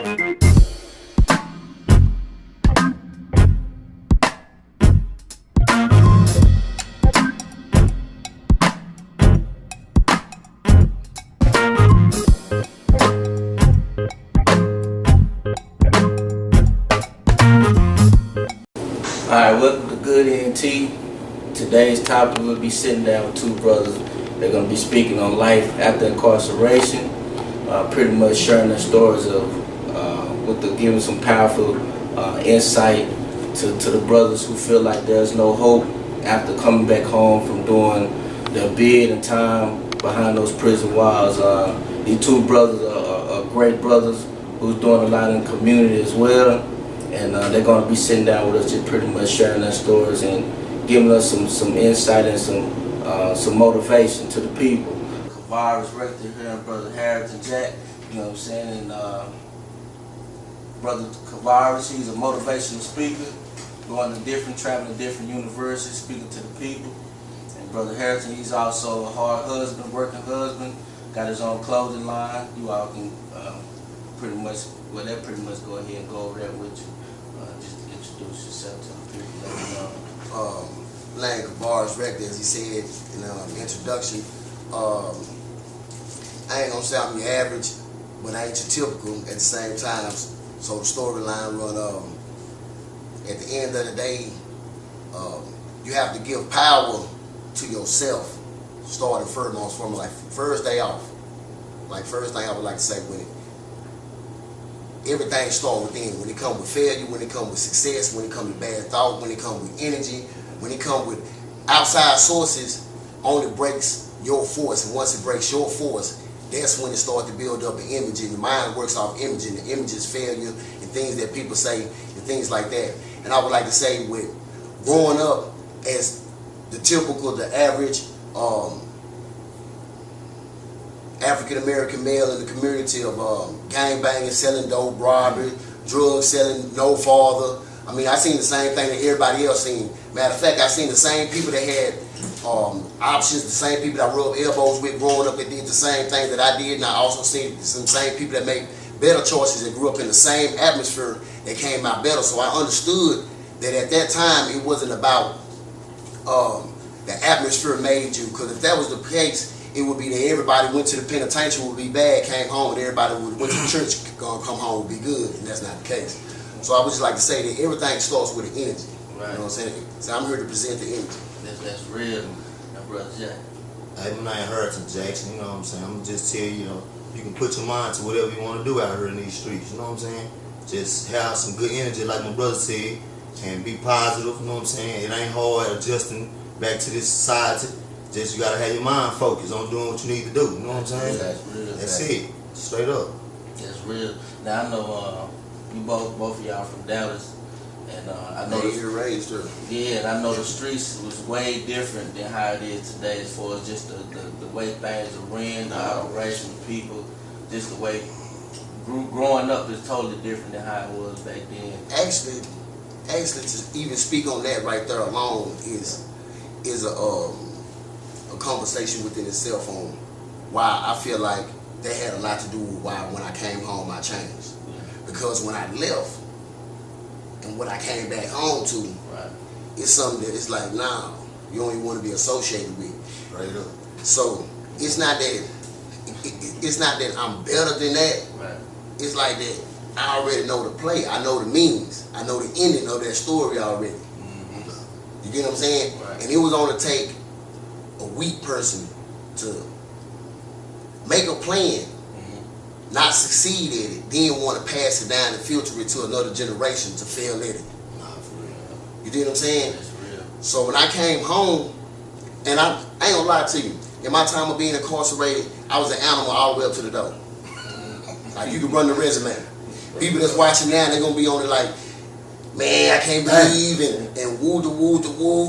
Alright, welcome to Good NT. Today's topic, we'll be sitting down with two brothers. They're going to be speaking on life after incarceration, pretty much sharing their stories of, giving some powerful insight to the brothers who feel like there's no hope after coming back home from doing their bid and time behind those prison walls. These two brothers are great brothers who's doing a lot in the community as well. And they're going to be sitting down with us, just pretty much sharing their stories and giving us some insight and some motivation to the people. KIVARRIS, RECTOR here, and Brother HAROLTON Jack, you know what I'm saying? And Brother KIVARRIS, he's a motivational speaker, traveling to different universities, speaking to the people. And Brother HAROLTON, he's also a hard husband, working husband, got his own clothing line. You all can pretty much go ahead and go over that with you. Just to introduce yourself to the people. Let me know. KIVARRIS, RECTOR, as he said in the introduction. I ain't gonna say I'm your average, but I ain't your typical at the same time. So the storyline run. At the end of the day, you have to give power to yourself. Starting first, from like first day off. Like first thing I would like to say with it. Everything starts within. When it comes with failure, when it comes with success, when it comes with bad thought, when it comes with energy, when it comes with outside sources, only breaks your force. And once it breaks your force, that's when it starts to build up an image. And the mind works off image, and the image is failure and things that people say and things like that. And I would like to say with growing up as the typical, the average African-American male in the community of gangbanging, selling dope, robbery, drugs selling, no father. I mean, I seen the same thing that everybody else seen. Matter of fact, I seen the same people that had options, the same people that I rubbed elbows with growing up that did the same thing that I did. And I also seen some same people that made better choices that grew up in the same atmosphere that came out better. So I understood that at that time, it wasn't about the atmosphere made you. Because if that was the case, it would be that everybody went to the penitentiary would be bad, came home, and everybody would went to the church, come home would be good, and that's not the case. So I would just like to say that everything starts with the energy. Right. You know what I'm saying? So I'm here to present the energy. That's real. Now, Brother Jack. Hey, my name HAROLTON Jackson, you know what I'm saying? I'm gonna just tell you, you can put your mind to whatever you want to do out here in these streets, you know what I'm saying? Just have some good energy, like my brother said, and be positive, you know what I'm saying? It ain't hard adjusting back to this society. Just you gotta have your mind focused on doing what you need to do. You know what I'm saying? That's real. That's it. Straight up. That's real. Now I know you both of y'all from Dallas, and I know you're raised here. Yeah, and I know the streets was way different than how it is today, as far as just the way things are ran, the operation of people, just the way growing up is totally different than how it was back then. Actually, to even speak on that right there alone is a conversation within itself on why I feel like that had a lot to do with why when I came home I changed. Because when I left and what I came back home to, right, it's something that it's like, nah, you don't even want to be associated with. Right up. So it's not that I'm better than that. Right. It's like that I already know the play. I know the meanings. I know the ending of that story already. Mm-hmm. You get what I'm saying? Right. And it was only take a weak person to make a plan, not succeed at it, then want to pass it down and filter it to another generation to fail at it. Nah, for real. You get what I'm saying? That's real. So when I came home, and I ain't gonna lie to you, in my time of being incarcerated, I was an animal all the way up to the door. Like, you can run the resume. People that's watching now, they're gonna be on it like, man, I can't believe, and woo,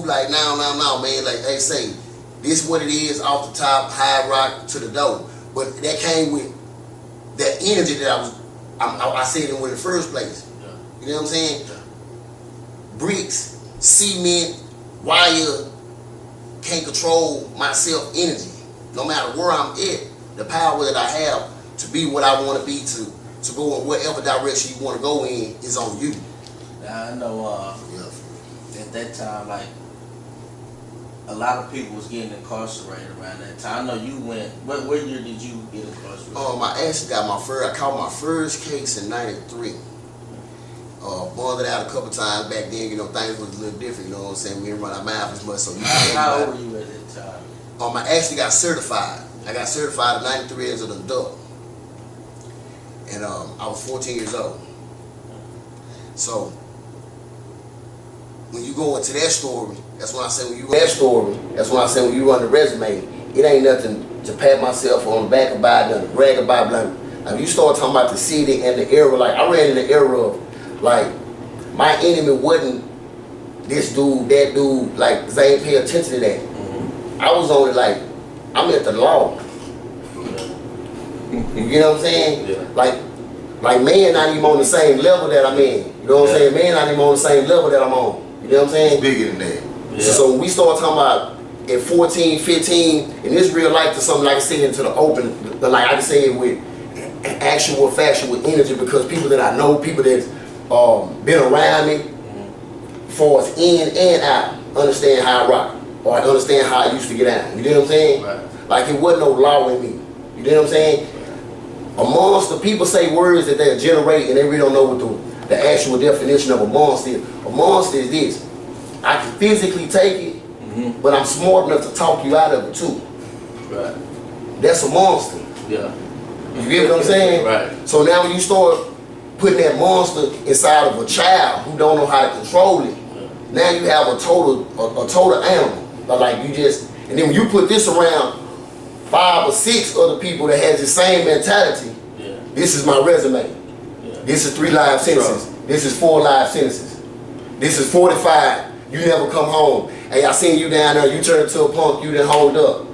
like, no, man, like they say, this what it is off the top, high rock to the door. But that came with that energy that I said in the first place. Yeah. You know what I'm saying? Yeah. Bricks, cement, wire, can't control my self-energy. No matter where I'm at, the power that I have to be what I want to be, to to go in whatever direction you want to go in is on you. Now I know at that time, like a lot of people was getting incarcerated around that time. I know you went. What year did you get incarcerated? I actually got I caught my first case in '93. Bonded out a couple times back then. You know, things was a little different. You know what I'm saying? We didn't run our mouth as much. So how old were you at that time? I actually got certified. I got certified at 93 as an adult, and I was 14 years old. So when you go into that story, that's when I say when you when you run the resume, it ain't nothing to pat myself on the back about, nothing to brag about, blah. Now you start talking about the city and the era, like I ran in the era of like my enemy wasn't this dude, that dude, like they ain't pay attention to that. I was only like, I'm at the law. You know what I'm saying? Yeah. Like man not even on the same level that I'm in. You know what I'm saying? Man not even on the same level that I'm on. You know what I'm saying? Bigger than that. Yeah. So when we start talking about at 14, 15, and this real life to something like I say into the open, like I can say it with actual factual energy, because people that I know, people that's been around me, for us in and out, understand how I rock, or understand how I used to get out. You know what I'm saying? Right. Like it wasn't no law in me. You know what I'm saying? Amongst the people say words that they generate and they really don't know what the actual definition of a monster is. A monster is this. I can physically take it, but I'm smart enough to talk you out of it too. Right. That's a monster. Yeah. You get what I'm saying? Right. So now when you start putting that monster inside of a child who don't know how to control it, now you have a total animal. Like you just, and then when you put this around 5 or 6 other people that has the same mentality, this is my resume. This is 3 life sentences. This is 4 life sentences. This is 45. You never come home. Hey, I seen you down there. You turned into a punk. You didn't hold up.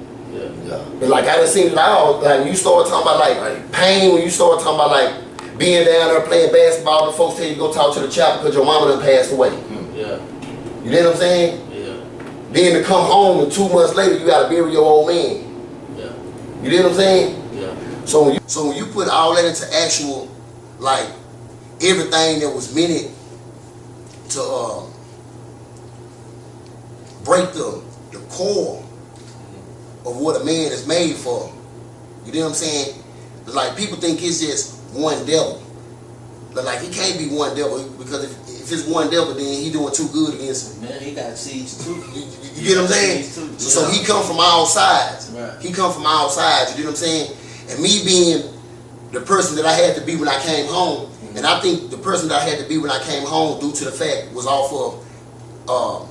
But like I done seen it all. Like when you start talking about like pain, when you start talking about like being down there playing basketball, the folks tell you to go talk to the chapel because your mama done passed away. You know what I'm saying? Then to come home and 2 months later you gotta bury your old man. You know what I'm saying? So when you put all that into actual, like everything that was meant to break the core of what a man is made for, you know what I'm saying? Like people think it's just one devil, but like he can't be one devil, because if it's one devil, then he doing too good against him. Man, he got seeds too. You get what I'm saying? So he come from all sides. Right. He come from all sides. You know what I'm saying? And me being the person that I had to be when I came home, and I think the person that I had to be when I came home, due to the fact, was off of,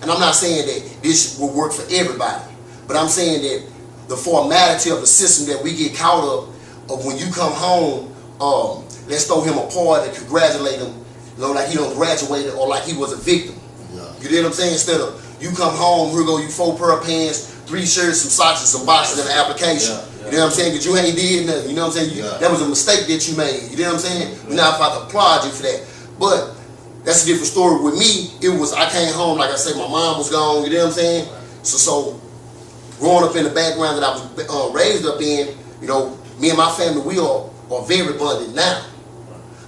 and I'm not saying that this will work for everybody, but I'm saying that the formality of the system that we get caught up of when you come home, let's throw him a party and congratulate him, you know, like he done graduated or like he was a victim. You know what I'm saying? Instead of you come home, here go you 4 pair of pants, 3 shirts, some socks, and some boxes and an application. You know what I'm saying? Because you ain't did nothing. You know what I'm saying? That was a mistake that you made. You know what I'm saying? We're not about to applaud you for that. But that's a different story. With me, it was, I came home, like I said, my mom was gone. You know what I'm saying? So growing up in the background that I was raised up in, you know, me and my family, we are very bonded now.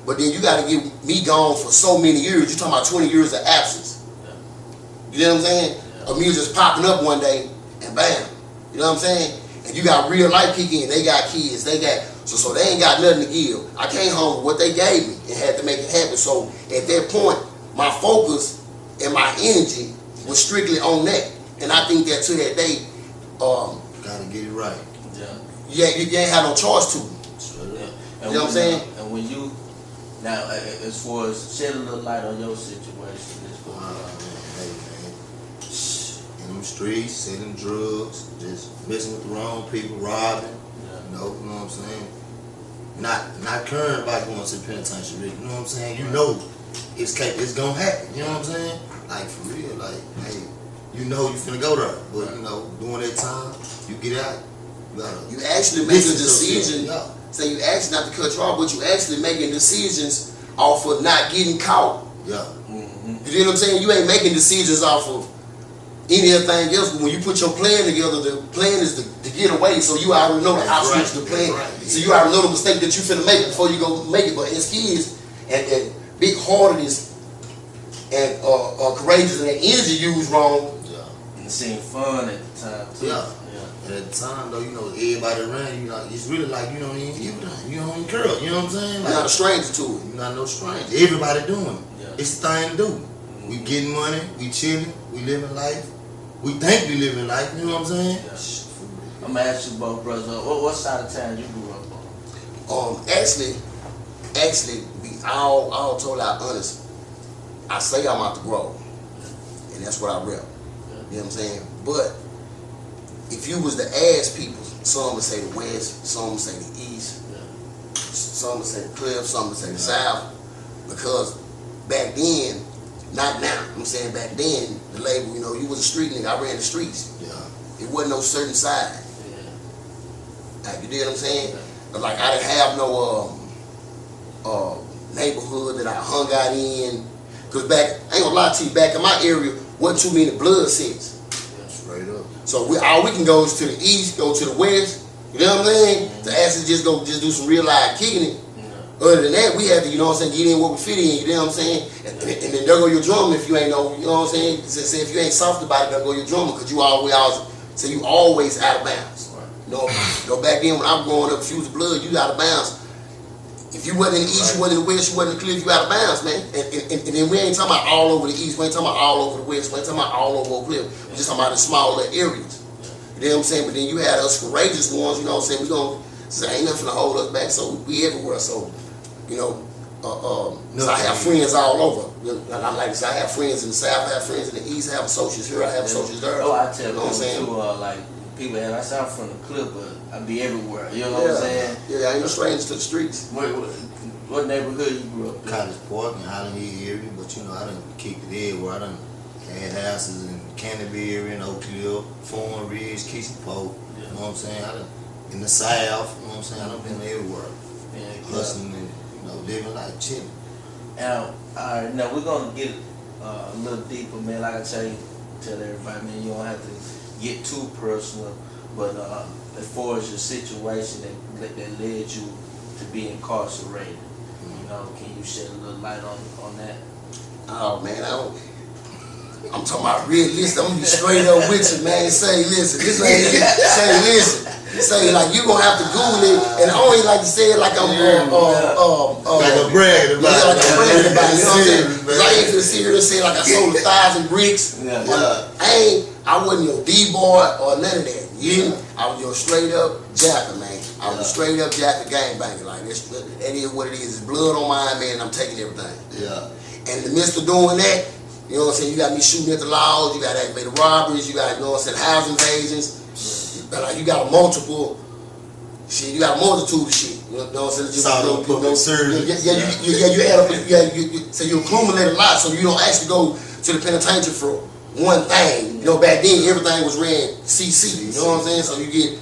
But then you got to get me gone for so many years. You're talking about 20 years of absence. You know what I'm saying? Of me just popping up one day and bam. You know what I'm saying? And you got real life kicking in. They got kids. They got, so they ain't got nothing to give. I came home with what they gave me and had to make it happen. So at that point, my focus and my energy was strictly on that. And I think that to that day, gotta get it right. You ain't had no choice to. You know what I'm saying? And when you, now as far as shed a little light on your situation, in them streets, selling drugs, just messing with the wrong people, robbing, you know what I'm saying? Not caring about going to the penitentiary, you know what I'm saying? You know it's gonna happen, you know what I'm saying? Like for real, like, hey, you know you finna go there, but you know, during that time, you get out, you actually make a decision. So you actually, not to cut you off, but you actually making decisions off of not getting caught. You know what I'm saying? You ain't making decisions off of anything else. But when you put your plan together, the plan is to get away. So you already know the outreach, the plan. So you already know the mistake that you finna make before you go make it. But as kids, and big-heartedness and courageous and that energy used wrong. And it seemed fun at the time too. Yeah. And at the time though, you know, everybody around you, like, it's really like you don't even curl, you know what I'm saying? Like, You're not a stranger to it. You're not no stranger. Everybody doing it. Yeah. It's the thing to do. We getting money, we chilling, we living life. We think we living life, you know what I'm saying? Yeah. I'm gonna ask you both brothers, what side of town you grew up on? Actually, be all totally honest. I say I'm out the Grove, and that's what I rep. You know what I'm saying? But if you was to ask people, some would say the West, some would say the East, some would say the Cliff, some would say the South, because back then, not now, I'm saying back then, the label, you know, you was a street nigga, I ran the streets. Yeah. It wasn't no certain side. Yeah. Like, you dig what I'm saying? But like, I didn't have no neighborhood that I hung out in. Cause back, I ain't gonna lie to you, back in my area, wasn't too many blood sets. Straight up. So all we can go is to the east, go to the west. You know what I'm saying? To actually just do some real life kicking it. Other than that, we had to, you know what I'm saying, get in where we fit in. You know what I'm saying? And then there go your drummer if you ain't no, you know what I'm saying? Say if you ain't soft about it, there go your drummer, cause you always out of bounds. You know, back then when I was growing up, if you was blood, you out of bounds. If you wasn't in the east, you wasn't in the west, you wasn't in the cliff, you out of bounds, man. And then we ain't talking about all over the east, we ain't talking about all over the west, we ain't talking about all over Oak Cliff. We just talking about the smaller areas. You know what I'm saying? But then you had us courageous ones, you know what I'm saying? We gonna say ain't nothing to hold us back, so we everywhere. So, you know, so I have friends all over. Like I said, I have friends in the south, I have friends in the east, I have associates here, I have associates there. Oh, I tell you know what I'm saying? Too, like people, and I sound from the clip, but I be everywhere. You know what I'm saying? Yeah, I ain't no strangers to the streets. What neighborhood you grew up in? College Park and Highland Hill area, but you know, I done kicked it everywhere. I done had houses in Canterbury and Oak Cliff, Foreign Ridge, Kissy Pope. You know what I'm saying? I done in the South. You know what I'm saying? I done been everywhere, hustling and living like chilling. Now, all right, now we're gonna get a little deeper, man. Like I tell everybody, man, you don't have to get too personal, but as far as your situation that led you to be incarcerated, you know, can you shed a little light on that? Oh man, I'm talking about realistic. I'm gonna be straight up with you, man. Say, listen, this ain't say, listen. Say, like, you gonna have to Google it, and I don't even like to say it like I'm like a brag about it. Yeah, like a brag about it. You know what I'm saying? Cause I ain't finna sit here and say like I sold 1,000 bricks. I wasn't your D-boy or none of that. I was your straight up jacker, man. I was a straight up jacker gangbanger. Like that is what it is. It's blood on my man, and I'm taking everything. Yeah. And in the midst of doing that, you know what I'm saying, you got me shooting at the laws, you got aggravated robberies, you got, you know what I'm saying, house invasions. Like you got a multiple shit, you got a multitude of shit. You know what I'm saying? You add up, so you accumulate a lot, so you don't actually go to the penitentiary for one thing. You know, back then everything was ran CC. You know what I'm saying? So you get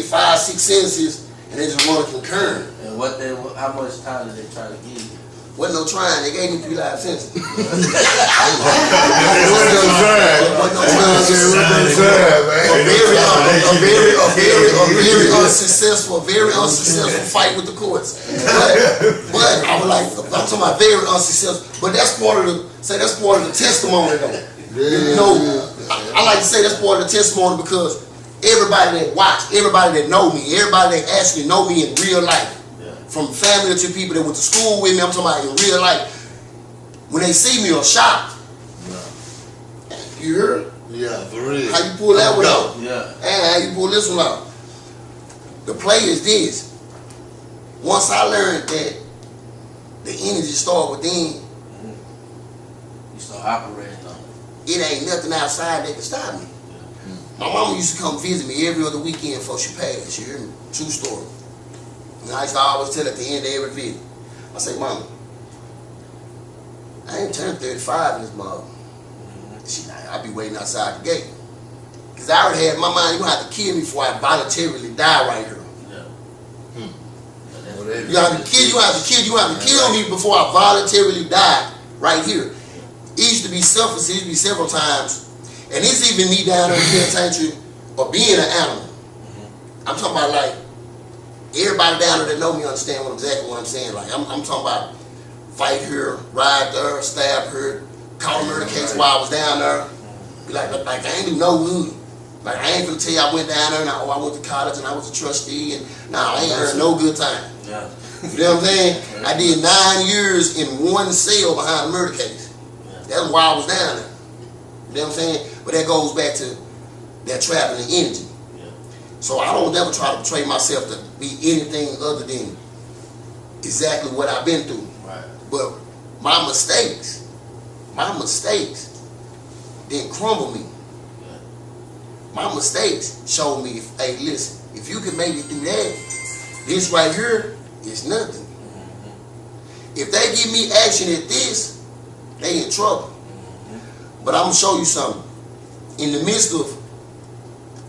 5, 6 sentences, and they just run concurrent. And how much time did they try to give you? Wasn't no trying. They gave me 3 life sentences. Wasn't no trying. A very unsuccessful fight with the courts. But I was like, I'm talking about very unsuccessful. But that's part of the testimony though. You know, I like to say that's part of the testimony because everybody that watch, everybody that know me, everybody that actually know me in real life, from family to people that went to school with me, I'm talking about in real life, when they see me, are shocked. You heard? Yeah, for real. How you pull that one out? Yeah. And how you pull this one out? The play is this. Once I learned that the energy start within, you start operating on it. It ain't nothing outside that can stop me. My mama used to come visit me every other weekend before she passed. You hear me? True story. And I used to always tell at the end of every visit, I say, Mama, I ain't turned 35 in this mother. I be waiting outside the gate. Because I already had in my mind, you're going to have to kill me before I voluntarily die right here. You have to kill me before I voluntarily die right here. It used to be selfish. It used to be several times. And it's even me down there in the penitentiary or being an animal. I'm talking about like, everybody down there that know me understand exactly what I'm saying. Like, I'm talking about fight here, ride there, stab here, caught a murder case while I was down there. Be like I ain't do no good. Like, I ain't gonna tell you I went down there and I went to college and I was a trustee and I ain't earned no good time. Yeah. You know what I'm saying? I did 9 years in one cell behind a murder case. That's why I was down there. You know what I'm saying? But that goes back to that traveling energy. So I don't never try to portray myself to be anything other than exactly what I've been through. Right. But my mistakes didn't crumble me. My mistakes showed me, hey, listen, if you can make it through that, this right here is nothing. If they give me action at this, they in trouble. But I'm gonna show you something. In the midst of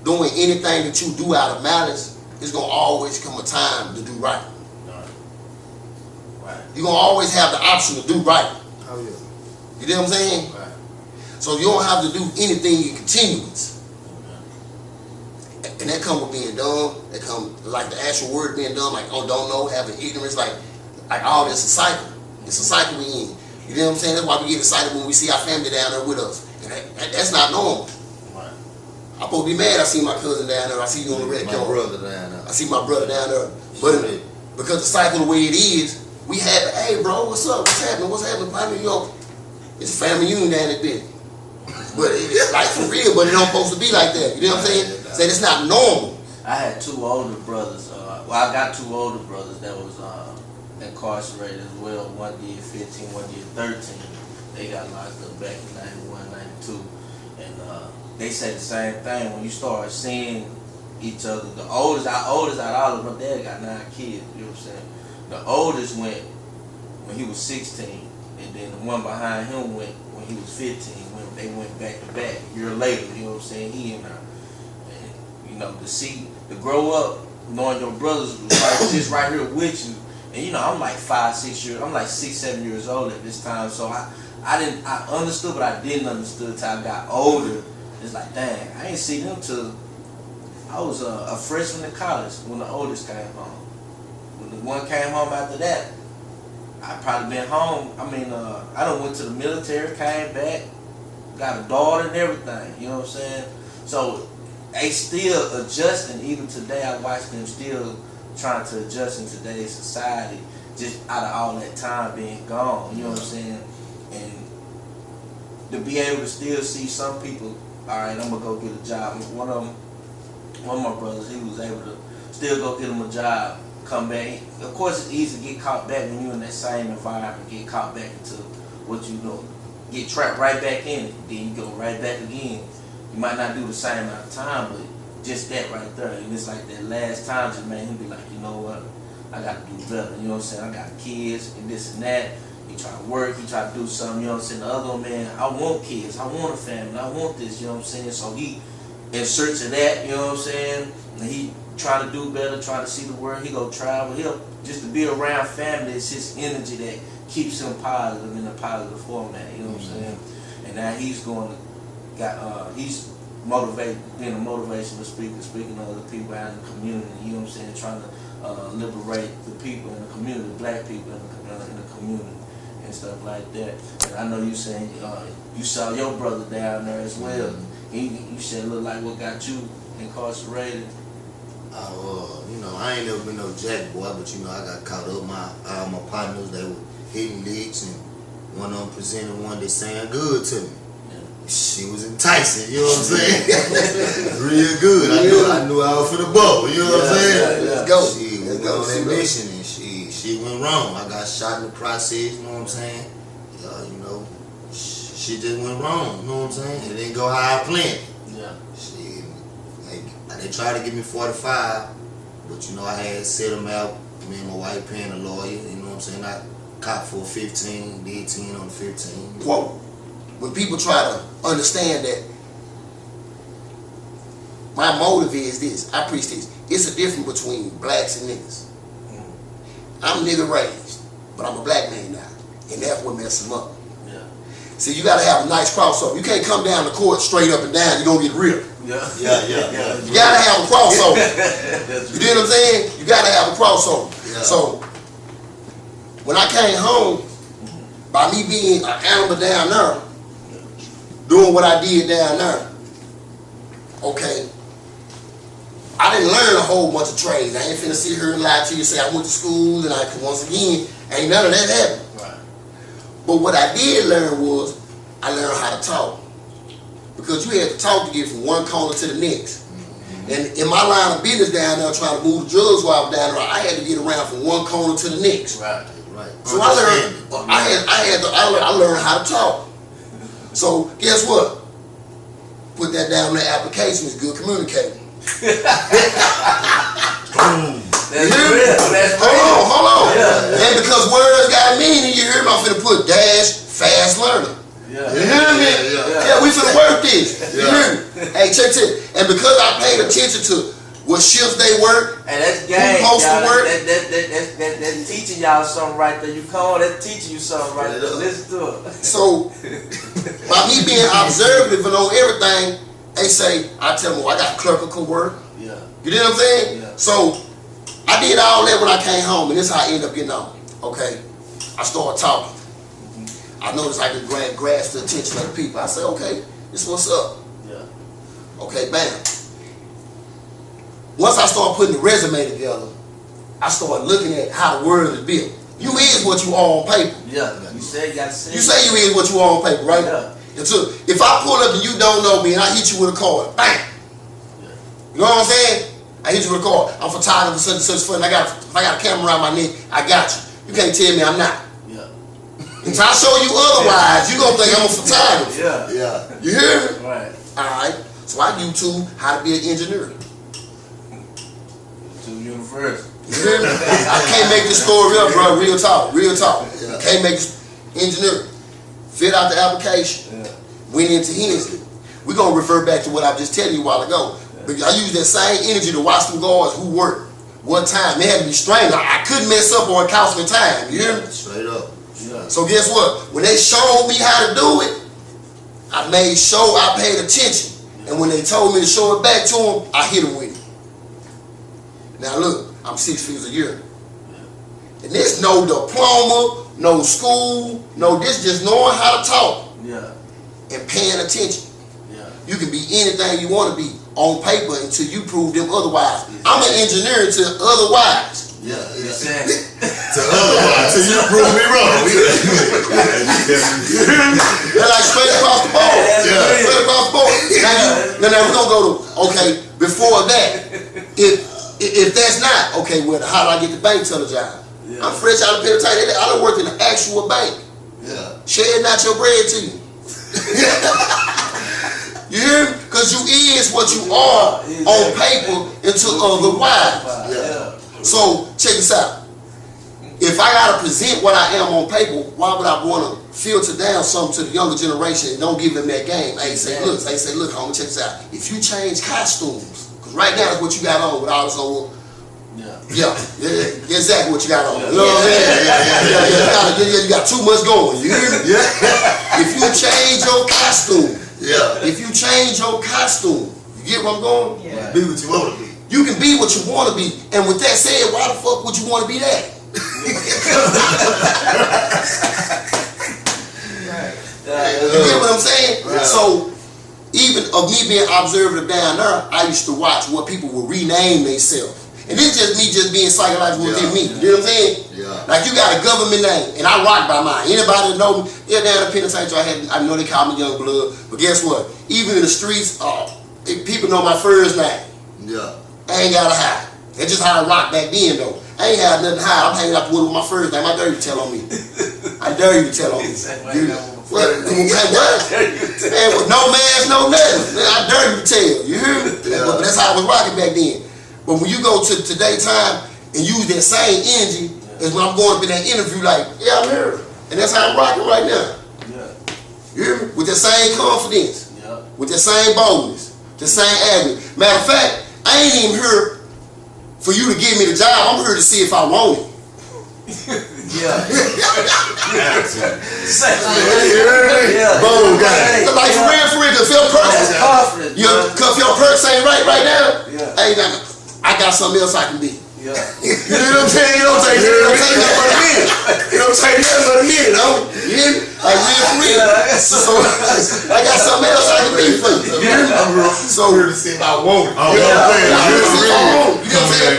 doing anything that you do out of malice, it's gonna always come a time to do right. You're gonna always have the option to do right. Oh yeah. You know what I'm saying? Right. So you don't have to do anything in continuance. And that come with being dumb. That come like the actual word being dumb, like don't know, having ignorance, like all this is a cycle. It's a cycle we in. You know what I'm saying? That's why we get excited when we see our family down there with us. And that's not normal. Right. I'm supposed to be mad I see my cousin down there, I see you on the red My car. brother down there. I see my brother down there. But because the cycle the way it is, we have, hey bro, what's up? What's happening? What's happening? New York? It's a family union down that bitch. But it's like for real, but it don't supposed to be like that. You know what I'm saying? So it's not normal. I had two older brothers. I got two older brothers that was incarcerated as well. One did 15, one did 13. They got locked up back in 91, 92. And they said the same thing. When you start seeing each other, the oldest out of all of them, my dad got 9 kids, you know what I'm saying? The oldest went when he was 16, and then the one behind him went when he was 15. When they went back to back a year later, you know what I'm saying? He and her. And, you know, to grow up knowing your brothers was like just right here with you. And you know, I'm like 6, 7 years old at this time. So I understood, but I didn't understand until I got older. It's like, dang, I ain't seen them till I was a freshman in college when the oldest came home. When the one came home after that, I probably been home. I mean, I done went to the military, came back, got a daughter and everything. You know what I'm saying? So they still adjusting. Even today, I watch them still trying to adjust in today's society, just out of all that time being gone. You know what I'm saying? And to be able to still see some people, all right, I'm gonna go get a job. One of my brothers, he was able to still go get him a job, come back. Of course, it's easy to get caught back when you're in that same environment, get caught back into what you know, get trapped right back in it. Then you go right back again. You might not do the same amount of time, but just that right there. And it's like that last time just made him be like, you know what, I got to do better. You know what I'm saying? I got kids and this and that. He try to work, he try to do something, you know what I'm saying? The other one, man, I want kids, I want a family, I want this, you know what I'm saying? So he in search of that, you know what I'm saying? And he try to do better, try to see the world, he go travel, he'll just to be around family, it's his energy that keeps him positive in a positive format, you know what I'm saying? And now he's going to, he's motivated, being a motivational speaker, speaking to other people out in the community, you know what I'm saying? Trying to liberate the people in the community, black people in the community. And stuff like that. And I know you saying you saw your brother down there as well. You said it looked like what got you incarcerated. You know, I ain't never been no jack boy, but you know, I got caught up. All my partners, they were hitting licks, and one of them presented one that sang good to me. Yeah. She was enticing, you know what I'm saying? Real good. I knew I was for the bubble, you know what I'm saying? Let's go. She was on that mission, and she went wrong. I got shot in the process, you know what I'm saying? You know, she just went wrong, you know what I'm saying? It didn't go how I planned. Yeah. They tried to give me 45, but you know, I had set them out, me and my wife paying a lawyer, you know what I'm saying? I caught for 15, did 10 on 15. Quote, when people try to understand that my motive is this, I preach this, it's a difference between blacks and niggas. I'm nigga raised, but I'm a black man now, and that's what messes them up. Yeah. See, you gotta have a nice crossover. You can't come down the court straight up and down. You're gonna get ripped. Yeah. You gotta have a crossover. You know what I'm saying? You gotta have a crossover. Yeah. So when I came home, by me being an animal down there, doing what I did down there, okay, I didn't learn a whole bunch of trades. I ain't finna sit here and lie to you, say I went to school, and once again, ain't none of that happened. Right. But what I did learn was, I learned how to talk. Because you had to talk to get from one corner to the next. And in my line of business down there, trying to move the drugs while I was down there, I had to get around from one corner to the next. Right. So I learned how to talk. So guess what? Put that down in the application, is good communicating. Hold on. Yeah. And because words got meaning, you hear me? I'm finna put dash, fast learner. Yeah. You hear me? Yeah, we finna work this. You hear me? Hey, check it. And because I paid attention to what shifts they work, and that's game, who supposed to work, that's teaching y'all something right there. You call that teaching you something right there. Listen to it. So by me being observative and on everything, they say, I tell them, well, I got clerical work. Yeah. You know what I'm saying? Yeah. So I did all that when I came home, and this is how I ended up getting on. Okay, I started talking. I noticed I could grasp the attention of the people. I said, okay, this what's up. Yeah. Okay, bam. Once I started putting the resume together, I started looking at how the world is built. You is what you are on paper. Yeah. You say you got to say. You say you is what you are on paper, right? Yeah. And so if I pull up and you don't know me and I hit you with a card, bang. Yeah. You know what I'm saying? I hit you with a card. I'm photographer, such and such fun. If I got a camera around my neck, I got you. You can't tell me I'm not. Until I show you otherwise, you gonna think I'm a photographer. Yeah. You hear me? Right. Alright. So I YouTube how to be an engineer. To university. You hear me? I can't make this story up, bro. Real talk. Yeah. Can't make this engineer. Fit out the application. Yeah. Went into Hensley. We're gonna refer back to what I just told you a while ago. But I use that same energy to watch them guards who work. What time? They had to be strained. I couldn't mess up or it cost me time. You hear me? Straight up. Yeah. So guess what? When they showed me how to do it, I made sure I paid attention. And when they told me to show it back to them, I hit them with it. Now look, I'm 6 figures a year. And there's no diploma, no school, no this, just knowing how to talk. Yeah. And paying attention. Yeah. You can be anything you want to be on paper until you prove them otherwise. I'm an engineer until otherwise. Yeah. Exactly. To otherwise, till you prove me wrong. They're like straight across the board. Yeah. Straight across the board. Now we're gonna go to, okay, before that, if that's not, okay, well, how do I get the bank teller job? Yeah. I'm fresh out of penitentiary. I done worked in an actual bank. Yeah. Sharing out your bread to you. You hear me? Because you is what you are on paper until otherwise. Yeah. So check this out. If I gotta present what I am on paper, why would I want to filter down something to the younger generation and don't give them that game? Hey, say look, homie, check this out. If you change costumes, because right now that's what you got on with all this old. Yeah, exactly what you got on. You know what I'm saying? You got too much going. You hear me? Yeah. If you change your costume, if you change your costume, you get where I'm going? Yeah. Be what you want to be. You can be what you want to be. And with that said, why the fuck would you want to be that? You get what I'm saying? Right. So, even of me being observative down there, I used to watch what people would rename themselves. And this is just me being psychological within me. You know what I'm saying? Yeah. Like you got a government name, and I rock by mine. Anybody that know me, down in the penitentiary, I know they call me Young Blood. But guess what? Even in the streets, people know my first name. Yeah. I ain't got to hide. That's just how I rock back then, though. I ain't had nothing to hide. I'm hanging out the wood with my first name. I dare you to tell on me. I dare you to tell on me. What? Man, with no mask, no nothing. Man, I dare you to tell. You hear me? Yeah. But that's how I was rocking back then. But when you go to today's time and use that same energy, is when I'm going up in that interview like, yeah, I'm here. And that's how I'm rocking right now. Yeah. You hear me? With the same confidence. Yeah. With the same boldness. The same attitude. Matter of fact, I ain't even here for you to give me the job. I'm here to see if I want it. Yeah. You Cause like for real, cause your purse, your purse ain't right now. Yeah. Hey, I got something else I can be. Yeah. You know what I'm saying? You don't take nothing but a minute. You don't take nothing but a minute, though. You hear me? Like real for real. So I got something else I can be for you. You hear me? So to see if I want it. you know what I'm saying?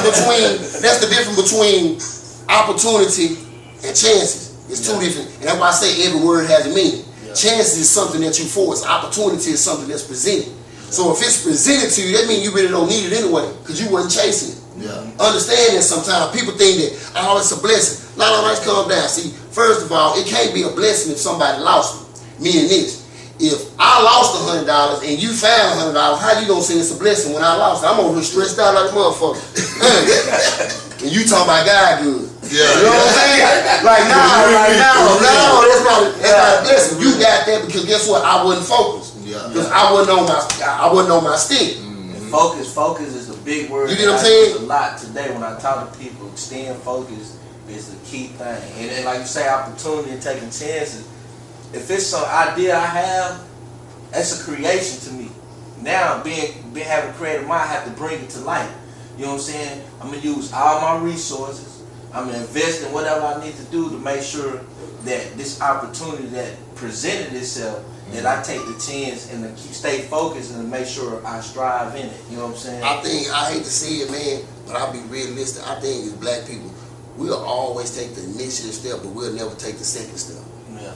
Because that's the difference between opportunity and chances. It's two different, and that's why I say every word has a meaning. Chances is something that you force. Opportunity is something that's presented. So if it's presented to you, that means you really don't need it anyway, because you wasn't chasing it. Yeah. Understand that sometimes people think that, oh, it's a blessing. No, let's calm down. See, first of all, it can't be a blessing if somebody lost it. Meaning this, if I lost $100 and you found $100, how you gonna say it's a blessing when I lost it? I'm over here stressed out like a motherfucker. And you talking about God good. Yeah. You know what I'm saying? Like now, that's not a blessing. You got that because guess what? I wasn't focused. Because I wasn't on my stick. And focus is a big word. You get what I'm saying? A lot today when I talk to people. Staying focused is the key thing. And like you say, opportunity and taking chances. If it's some idea I have, that's a creation to me. Now, being having a creative mind, I have to bring it to life. You know what I'm saying? I'm gonna use all my resources. I'm gonna invest in whatever I need to do to make sure that this opportunity that presented itself, that I take the chance and to stay focused and to make sure I strive in it. You know what I'm saying? I hate to say it, man, but I'll be realistic. I think as black people, we'll always take the initiative step, but we'll never take the second step. Yeah.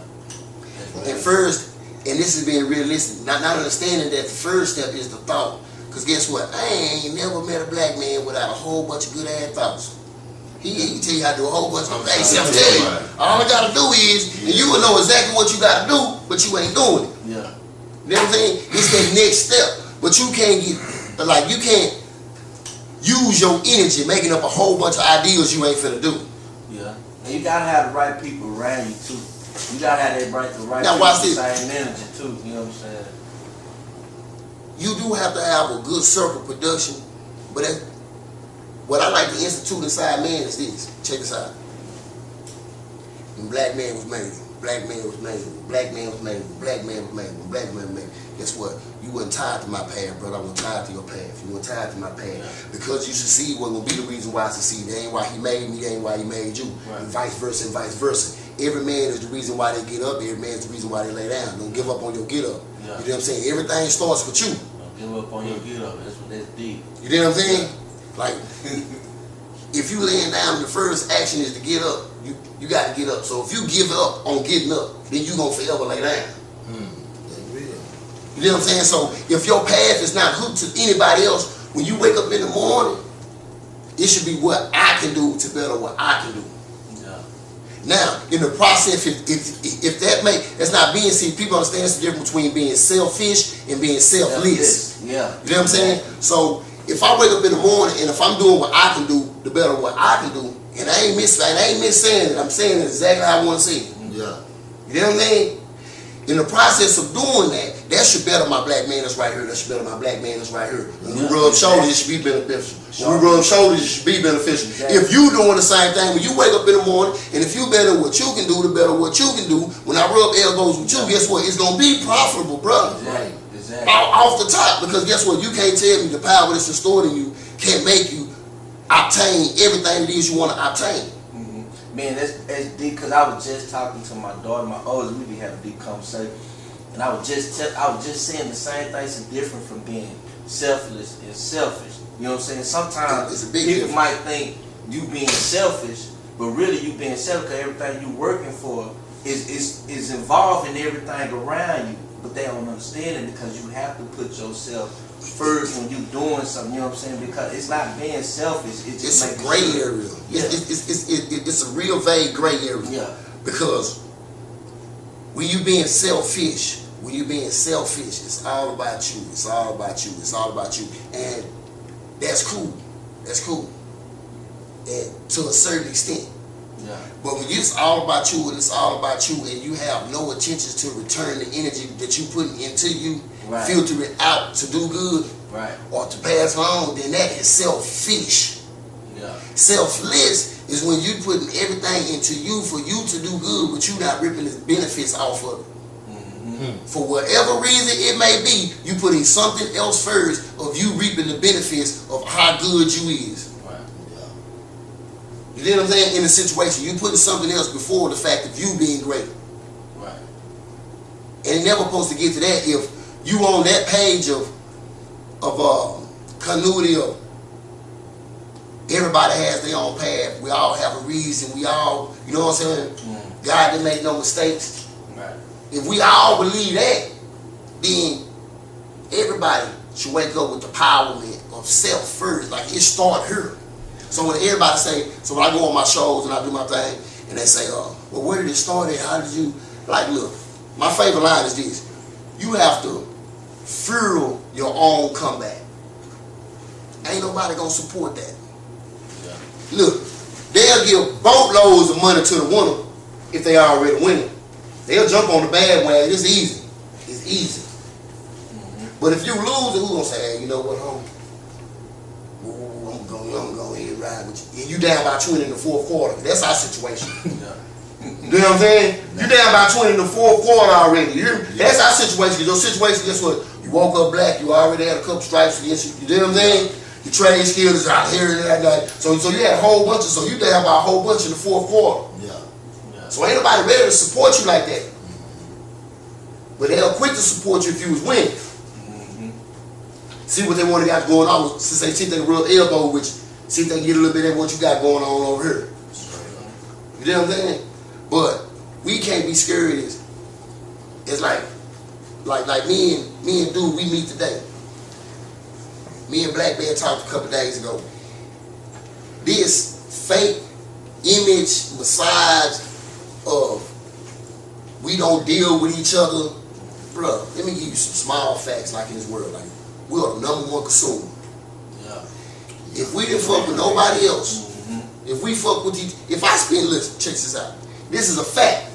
And first, and this is being realistic, not understanding that the first step is the thought. Because guess what? I ain't never met a black man without a whole bunch of good ass thoughts. He can tell you how to do a whole bunch of things. I'm telling you, all I gotta do is, and you will know exactly what you gotta do, but you ain't doing it. Yeah. You know what I'm saying? It's that next step. But you can't you can't use your energy making up a whole bunch of ideas you ain't finna do. Yeah. And you gotta have the right people around you too. You gotta have the right now, people watch with this. the same energy too. You know what I'm saying? You do have to have a good circle production, but what I like to institute inside man is this. Check this out. When black man was made, black man was made, black man was made, black man was made, black man was made. Guess what? You wasn't tied to my path, brother. I wasn't tied to your path. You weren't tied to my path. Because you succeed wasn't gonna be the reason why I succeed. That ain't why he made me, that ain't why he made you. Right. And vice versa and vice versa. Every man is the reason why they get up, every man is the reason why they lay down. Don't give up on your get up. Yeah. You know what I'm saying? Everything starts with you. Don't give up on your get up. That's deep. You know what I'm saying? Like, if you laying down, the first action is to get up. You got to get up. So if you give up on getting up, then you gonna forever lay down. You know what I'm saying? So if your path is not hooked to anybody else, when you wake up in the morning, it should be what I can do to better what I can do. Yeah. Now, in the process, if that's not being seen, people understand it's the difference between being selfish and being selfless. Yeah. You know what I'm saying? So if I wake up in the morning and if I'm doing what I can do, the better what I can do, and I ain't miss saying it. I'm saying it exactly how I want to see it. Yeah. You know what I mean? In the process of doing that should better my black man that's right here. That should better my black man that's right here. When we rub shoulders, it should be beneficial. When we rub shoulders, it should be beneficial. If you doing the same thing, when you wake up in the morning, and if you better what you can do, the better what you can do, when I rub elbows with you, guess what? It's going to be profitable, brother. Exactly. Off the top, because guess what? You can't tell me the power that's stored in you can't make you obtain everything it is you want to obtain. Man, that's deep, because I was just talking to my daughter, my oldest. We be having a deep conversation, and I was just saying the same things is different from being selfless and selfish. You know what I'm saying? Sometimes people might think you being selfish, but really you being selfish because everything you working for is involved in everything around you. But they don't understand it because you have to put yourself first when you're doing something, you know what I'm saying? Because it's not being selfish. It's a gray area. Yeah. It's a real vague gray area. Yeah. Because when you being selfish, it's all about you. It's all about you. It's all about you. And that's cool. That's cool. And to a certain extent. Yeah. But when it's all about you and you have no intentions to return the energy that you put into you, filter it out to do good, or to pass on, then that is selfish. Yeah. Selfless is when you putting everything into you for you to do good, but you not ripping the benefits off of it. For whatever reason it may be, you putting something else first of you reaping the benefits of how good you is. Right. You know what I'm saying? In a situation, you putting something else before the fact of you being great. Right. And it never supposed to get to that if you on that page of continuity of everybody has their own path. We all have a reason. We all, you know what I'm saying? God didn't make no mistakes. Right. If we all believe that, then everybody should wake up with the empowerment of self first. Like it start here. So when everybody say, so when I go on my shows and I do my thing, and they say, well, where did it start at? How did you, like, look, my favorite line is this. You have to fuel your own comeback. Ain't nobody gonna support that. Yeah. Look, they'll give boatloads of money to the winner if they already winning. They'll jump on the bandwagon. It's easy. It's easy. But if you lose, who's gonna say, hey, you know what, homie? Ooh, I'm going ahead and ride with you. And you down by 20 in the fourth quarter. That's our situation. You know what I'm saying? You down by 20 in the fourth quarter already. That's our situation. Your situation, guess what? You woke up black. You already had a couple stripes against you. You know what I'm saying? Your trade skills is out here and that. So you had a whole bunch of, so you down by a whole bunch in the fourth quarter. So ain't nobody ready to support you like that. But they'll quit to support you if you was winning. See what they want to got going on. Since they see they real elbow, which see if they get a little bit of what you got going on over here. You know what I'm saying? But we can't be scared. It's like me and dude, we meet today. Me and Black Bear talked a couple days ago. This fake image massage of we don't deal with each other, bruh. Let me give you some small facts like in this world. Like we are the #1 consumer. Yeah. If we didn't fuck with nobody else, if we fuck with each, if I spend, listen, check this out. This is a fact.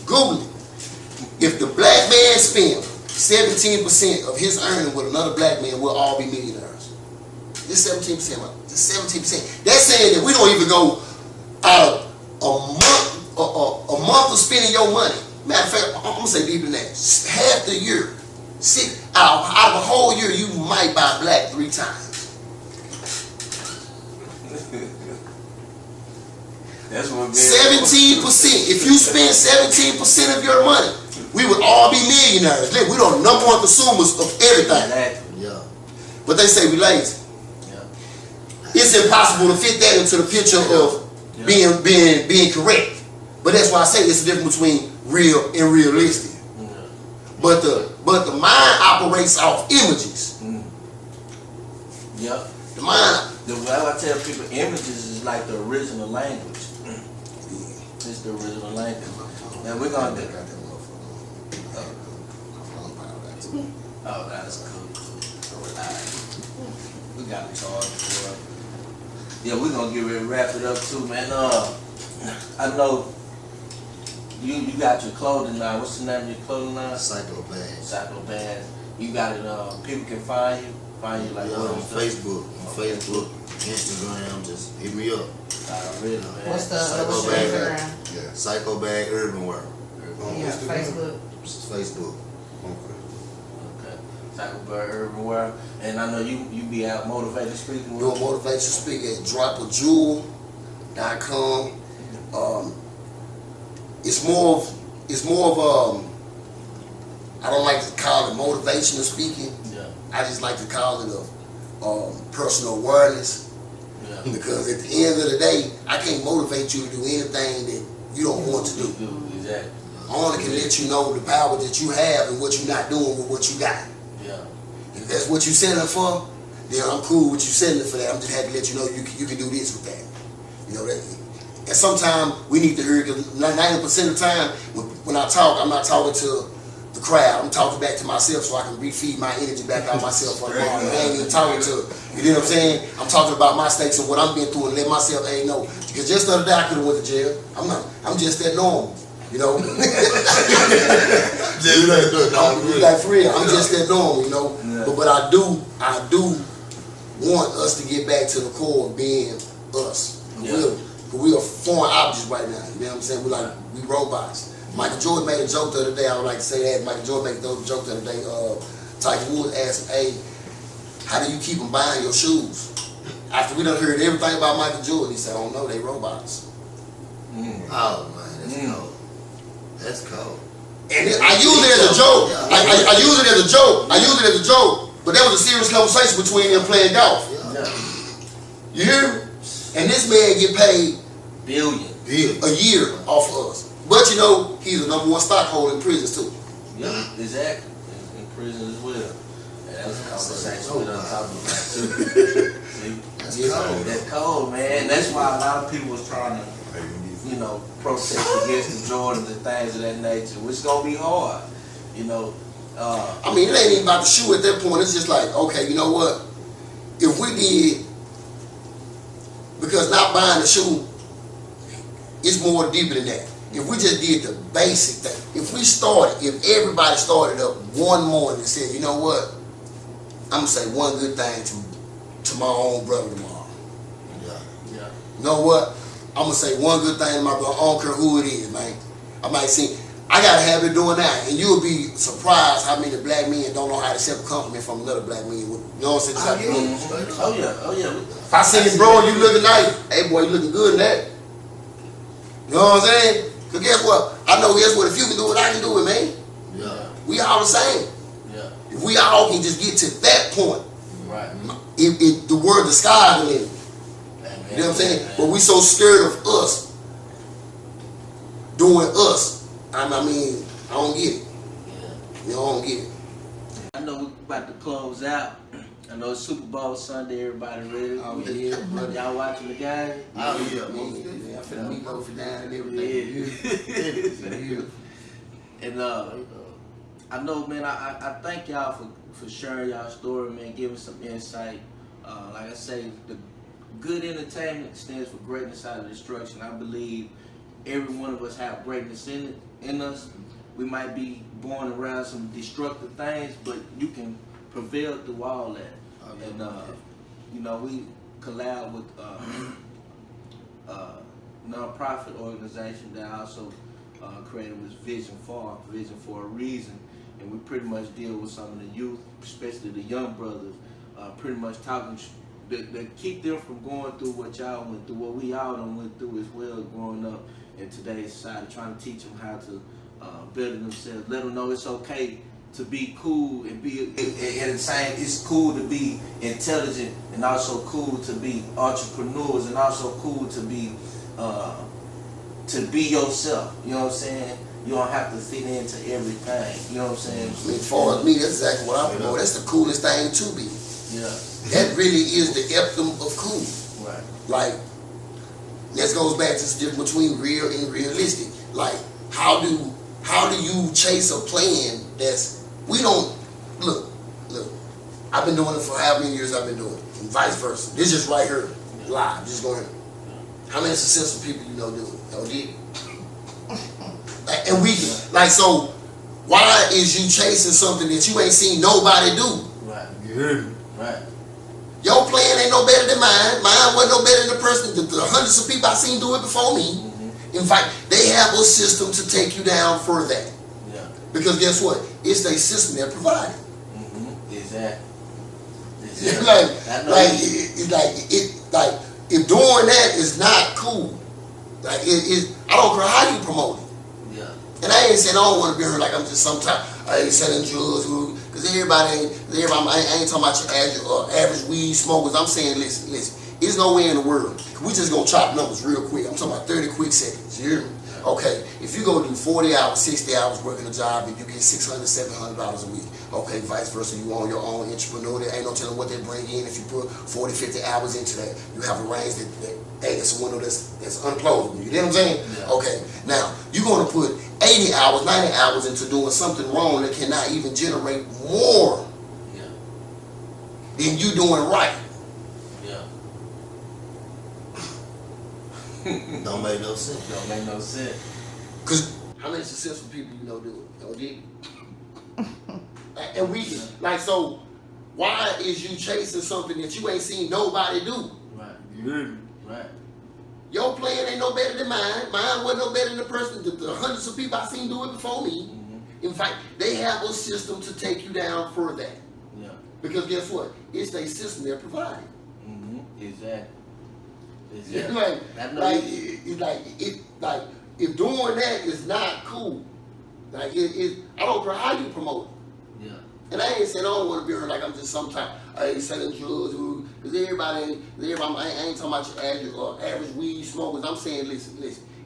Google it. If the black man spend 17% of his earning with another black man, we'll all be millionaires. Just 17%, man. Just 17%. That's saying that we don't even go out of a month of spending your money. Matter of fact, I'm gonna say deeper than that. Half the year, out of a whole year, you might buy black 3 times. That's what 17%. If you spend 17% of your money, we would all be millionaires. Look, we are the #1 consumers of everything. Yeah. But they say we lazy. Yeah. It's impossible to fit that into the picture of being correct. But that's why I say it's the difference between real and realistic. But the mind operates off images. Yeah. The mind. The way I tell people, images is like the original language. It's the original language. Now we're gonna do. Oh, that's cool. Alright. We got a charge for it. Yeah, we're gonna get ready to wrap it up too, man. I know you got your clothing line. What's the name of your clothing line? PSYCHOBAGZ. PSYCHOBAGZ. You got it. People can find you like on Facebook, Instagram. Just hit me up. Really, man. What's the PSYCHOBAGZ? Instagram? Yeah, PSYCHOBAGZ Urban Wear. Yeah, Facebook. Facebook. Okay. PSYCHOBAGZ Urban Wear. And I know you be out motivated speaking. Doing motivation speak at dropajewel.com. It's more of I don't like to call it motivational speaking. Yeah. I just like to call it personal awareness. Yeah. Because at the end of the day, I can't motivate you to do anything that you don't want to do. Exactly. I only can let you know the power that you have and what you're not doing with what you got. Yeah. If that's what you're selling for, then I'm cool with you selling for that. I'm just happy to let you know you can do this with that. You know that. And sometimes we need to hear, because 90% of the time when I talk, I'm not talking to the crowd. I'm talking back to myself so I can refeed my energy back out myself for the morning. I ain't even talking to, you know what I'm saying? I'm talking about my mistakes and what I'm been through and let myself know. Because just the other day I could have went to jail. I'm just that normal. You know? Like for real, I'm just that normal, you know. Yeah. But I do want us to get back to the core of being us. Yeah. We are foreign objects right now. You know what I'm saying? We robots. Michael Jordan made a joke the other day. I would like to say that. Michael Jordan made a joke the other day. Tiger Woods asked him, hey, how do you keep them buying your shoes? After we done heard everything about Michael Jordan, he said, I don't know, they robots. Oh, man, that's cold. That's cold. And I use it as a joke. I use it as a joke. I use it as a joke. But that was a serious conversation between them playing golf. Yeah. You hear me? And this man get paid Billion. a year off of us. But you know, he's the #1 stockholder in prisons too. Yeah, exactly. In prison as well. And that's a conversation we done talked about too. See? That's cold. That's cold, man. That's why a lot of people was trying to, you know, protest against the Jordans and things of that nature, which is gonna be hard, you know. I mean, it ain't even about the shoe at that point. It's just like, okay, you know what? If we did, because not buying the shoe, it's more deeper than that. If we just did the basic thing, if everybody started up one morning and said, you know what? I'm gonna say one good thing to my own brother tomorrow. Yeah. You know what? I'm gonna say one good thing to my brother. I don't care who it is, man. I might see. I got a habit of doing that, and you'll be surprised how many black men don't know how to accept a compliment from another black man. You know what I'm saying? Oh yeah. If I see bro, you looking nice. Hey boy, you looking good in that. You know what I'm saying? Cause guess what? I know guess what? If you can do it, I can do it, man. Yeah. We all the same. Yeah. If we all can just get to that point, Right. the word, the sky the limit. You know what I'm saying? But we so scared of us doing us. I mean, I don't get it. Yeah. You know, I don't get it. I know we're about to close out. I know it's Super Bowl Sunday, everybody ready? Oh, yeah, brother. Y'all watching the game? Oh, yeah. Yeah, I finna meet over down and everything. Yeah. And I know, man, I thank y'all for sharing y'all story, man, giving some insight. Like I say, the good entertainment stands for greatness out of destruction. I believe every one of us have greatness in us. We might be born around some destructive things, but you can prevail through all that. And you know, we collab with non-profit organization that I also created was Vision for a reason, and we pretty much deal with some of the youth, especially the young brothers, pretty much talking that keep them from going through what y'all went through, what we all done went through as well growing up in today's society, trying to teach them how to better themselves, let them know it's okay to be cool and be, and the same, it's cool to be intelligent and also cool to be entrepreneurs and also cool to be yourself. You know what I'm saying? You don't have to fit into everything. You know what I'm saying? I mean, as far as me, that's exactly what I promote. That's the coolest thing to be. Yeah. That really is the epitome of cool. Right. Like, this goes back to the difference between real and realistic. Like, how do you chase a plan that's, we don't, look, I've been doing it for how many years I've been doing it, and vice versa. This is right here, live, just go here. How many successful people you know do it? LD? And we, like, so, why is you chasing something that you ain't seen nobody do? Right. You heard me? Right. Your plan ain't no better than mine. Mine wasn't no better than the person, the hundreds of people I seen do it before me. In fact, they have a system to take you down for that. Yeah. Because guess what? It's their system they're providing. Exactly. like if doing that is not cool, like I don't care how you promote it. Yeah. And I ain't saying I don't want to be here like I'm just some type. I ain't selling drugs, because everybody I ain't talking about your average weed smokers. I'm saying, listen. There's no way in the world. We just gonna chop numbers real quick. I'm talking about 30 quick seconds. You hear me? Okay, if you go do 40 hours, 60 hours working a job, and you get $600, $700 a week. Okay, vice versa. You own your own entrepreneur. There ain't no telling what they bring in. If you put 40, 50 hours into that, you have a range that hey, it's a window that's unclosable. You know what I'm saying? Yeah. Okay, now you're gonna put 80 hours, 90 hours into doing something wrong that cannot even generate more than you doing right. Don't make no sense. Don't make no sense. Because how many successful people you know do it? And we, like, so why is you chasing something that you ain't seen nobody do? Right. You heard me? Right. Your plan ain't no better than mine. Mine wasn't no better than the person, the hundreds of people I seen do it before me. In fact, they have a system to take you down for that. Yeah. Because guess what? It's a system they're providing. Exactly. It's like if doing that is not cool, like I don't care how you promote it. Yeah. And I ain't saying I don't want to be heard like I'm just some type. I ain't selling drugs, because everybody I ain't talking about your average weed smokers. I'm saying, listen.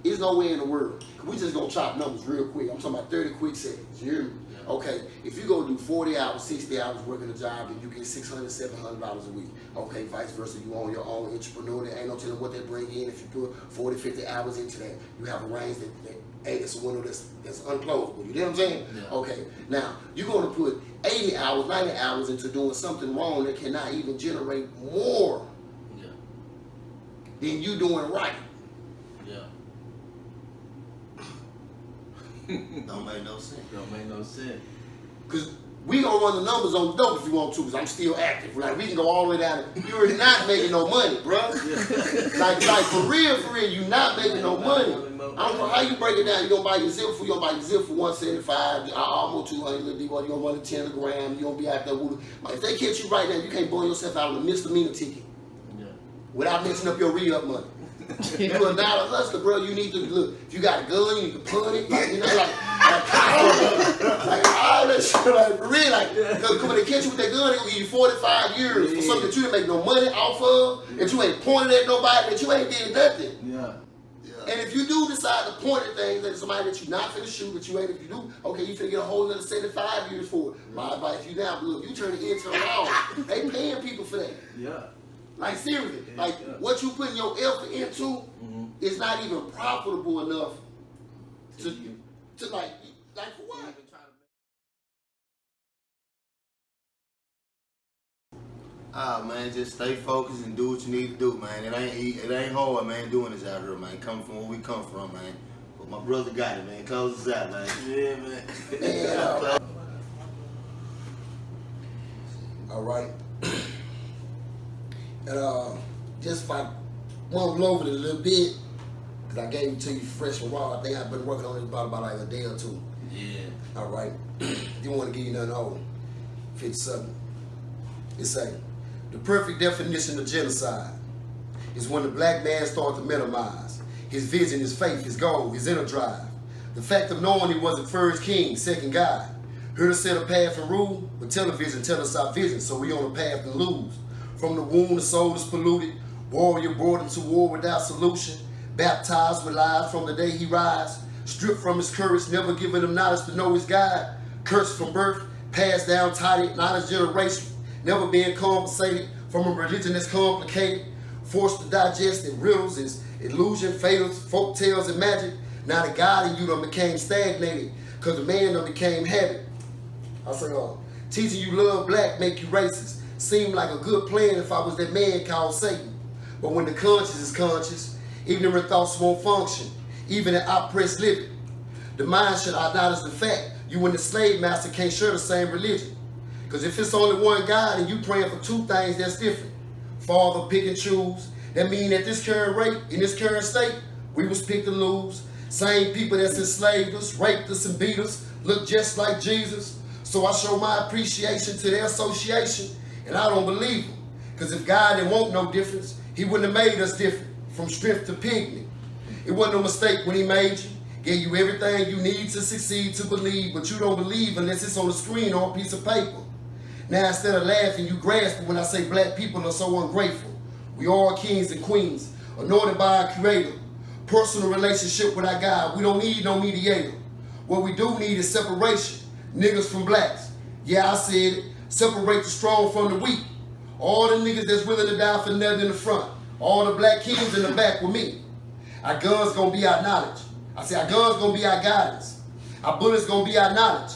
There's no way in the world. We just gonna chop numbers real quick. I'm talking about 30 quick seconds. You hear me? Yeah. Okay, if you go do 40 hours, 60 hours working a job, and you get $600, $700 a week. Okay, vice versa, you own your own entrepreneur. There ain't no telling what they bring in. If you put 40, 50 hours into that, you have a range that hey, it's a window that's unclosable. You know what I'm saying? Yeah. Okay, now you're gonna put 80 hours, 90 hours into doing something wrong that cannot even generate more than you doing right. Yeah. Don't make no sense. Don't make no sense. Because we gonna run the numbers on the dope if you want to, because I'm still active. Like, we can go all the way down. You're not making no money, bro. like for real, you're not making no money. I don't know how you break it down. You gonna buy your zip for $175, almost 200. You gonna run a 10 a gram. You gonna be out there with it. Like, if they catch you right now, you can't burn yourself out on a misdemeanor ticket. Yeah. Without messing up your re-up money. You're a dollar hustler, bro. You need to look. If you got a gun, you need to punt it. Like, you know, like all that shit. Like, for real, like, because when they catch you with that gun, they gonna give you 45 years for something that you didn't make no money off of, that you ain't pointed at nobody, that you ain't did nothing. Yeah. And if you do decide to point at things at somebody that you're not finna shoot, that you ain't, if you do, okay, you finna get a whole other 75 years for it. My advice, you now, look, you turn it into a law. They paying people for that. Yeah. Like, seriously, like what you putting your effort into is not even profitable enough to like for what? Man, just stay focused and do what you need to do, man. It ain't hard, man, doing this out here, man. Coming from where we come from, man. But my brother got it, man. Close us out, man. Yeah, man. Yeah. All right. And just if I mumble over it a little bit, because I gave it to you fresh and raw. I think I've been working on this about like a day or two. Yeah. All right. Didn't want to give you nothing old. 57. It's saying, the perfect definition of genocide is when the black man starts to minimize his vision, his faith, his goal, his inner drive. The fact of knowing he wasn't first king, second guy. Here to set a path and rule, but television tell us our vision, so we on a path to lose. From the womb, the soul is polluted. Warrior brought into war without solution. Baptized with lies from the day he rise. Stripped from his courage, never giving him knowledge to know his God. Cursed from birth, passed down, taught knowledge generation. Never being compensated from a religion that's complicated. Forced to digest in riddles, is illusion, fables, folk tales, and magic. Now the God in you done became stagnated, cause the man done became habit. I say, teaching you love black make you racist. Seemed like a good plan if I was that man called Satan. But when the conscience is conscious, ignorant thoughts won't function, even in oppressed living. The mind should acknowledge the fact you and the slave master can't share the same religion. Because if it's only one God and you praying for two things, that's different. Father, pick and choose. That mean at this current rate, in this current state, we was picked to lose. Same people that's enslaved us, raped us, and beat us, look just like Jesus. So I show my appreciation to their association. And I don't believe him. Because if God didn't want no difference, he wouldn't have made us different, from strength to pygmy. It wasn't no mistake when he made you. Gave you everything you need to succeed to believe, but you don't believe unless it's on the screen or a piece of paper. Now instead of laughing, you grasp it when I say black people are so ungrateful. We all kings and queens, anointed by our creator. Personal relationship with our God. We don't need no mediator. What we do need is separation. Niggas from blacks. Yeah, I said it. Separate the strong from the weak. All the niggas that's willing to die for nothing in the front. All the black kings in the back with me. Our guns gonna be our knowledge. I say our guns gonna be our guidance. Our bullets gonna be our knowledge.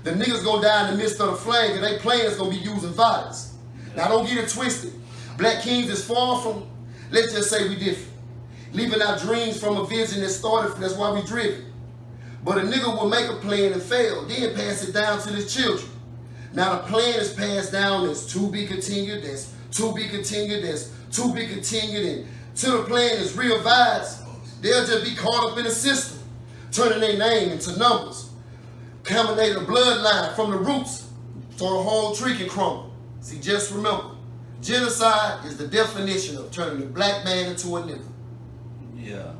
The niggas gonna die in the midst of the flame and they plans gonna be using violence. Now don't get it twisted. Black kings is far from, let's just say we different. Leaving our dreams from a vision that started, that's why we driven. But a nigga will make a plan and fail, then pass it down to his children. Now the plan is passed down as to be continued, that's to be continued, that's to be continued, and till the plan is revised, they'll just be caught up in the system, turning their name into numbers, contaminating the bloodline from the roots so the whole tree can crumble. See, just remember, genocide is the definition of turning a black man into a nigger. Yeah.